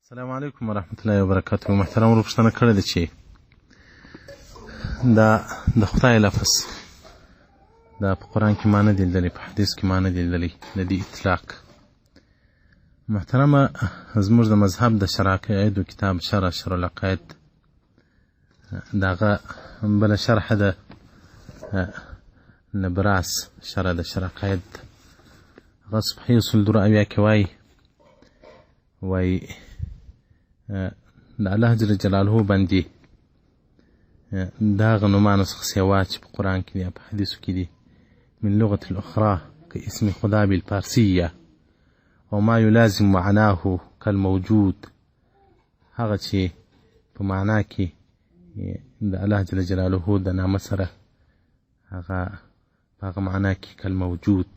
السلام علیکم ورحمت الله وبرکاته. محترم ورو پوښتنه کړې ده چې دا د خدای لفظ دا په قرآن کې ما نه دی لیدلی، په حدیث کې ما نه دی لیدلی، د دې اطلاق. محترمه، زموږ د مذهب د شرع عقایدو کتاب شرع العقاید د هغه بله شرحه ده نبراس شرع د شرع عقاید هغه صفحې اصول درو اویا کې وایي د الله جل جلاله باندې دا هغه نومانو څخه سیوا چې په قرآن کې دي په حدیثو کې دي من لغة الأخرى كاسم خدا بالفارسية وما يلازم معناه كالموجود، هغه چې په معنا کې د الله جل جلاله د نامه سره هغه په هغه معنا کې کالموجود،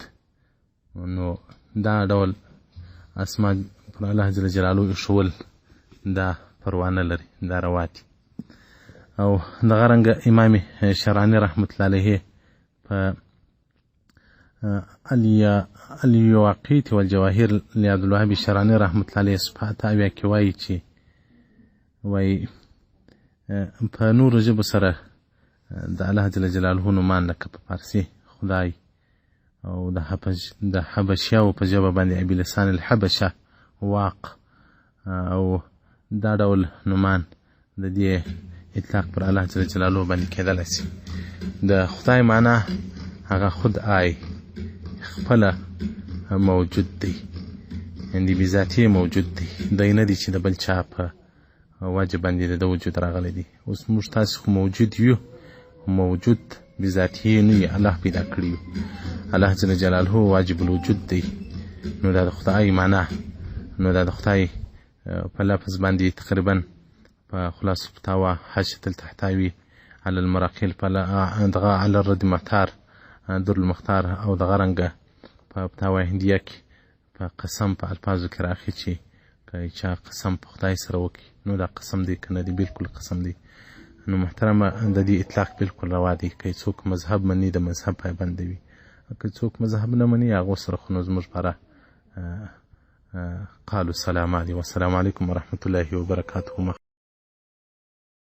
نو دا ډول اسما پر الله جل جلاله ایښول دا پروانه لري، دا روا دي. او دغه رنګه امام شرعاني رحمت الله علیه په الیواقیت والجواهر لعبدالوهاب شرعاني رحمت الله علیه صفحه 8 کې وایي چې وایي په نورو ژبو سره د الله جل جلاله نومان لکه په فارسي خدای او د حبشیاو په ژبه باندې ابي لسان الحبشه واق او دا ډول نومان د دې اطلاق پر الله جل جلاله باندې کېدلی شي. د خدای معنا هغه خدای خپله موجود دی، یعنې بذاتي موجود دی، دی نه دی چې د بل چا په وجه باندې د وجود راغلی دی. اوس موږ تاسې خو موجود یو، موجود بذاتي نه یې الله پیدا کړي یو، الله جل جلاله واجب الوجود دی. نو دا د خدای معنا، نو دا د خدای په لفظ باندې تقریبا په خلاص فتاوا حاشیة التحتاوي على المراقیل دغه على الرد مختار در المختار او دغه رنګه په فتاوا هندیه کې په قسم په الفاظو کې راخي چې که چا قسم په خدای سره وکړي نو دا قسم دی که نه دی، بلکل قسم دی. نو محترمه د دې اطلاق بلکل روا دی. که څوک مذهب مني د مذهب پایبند وي، که څوک مذهب نه مني هغو سره خو نو زموږ لپاره قالوا السلام علیکم والسلام علیکم ورحمة الله وبرکاته.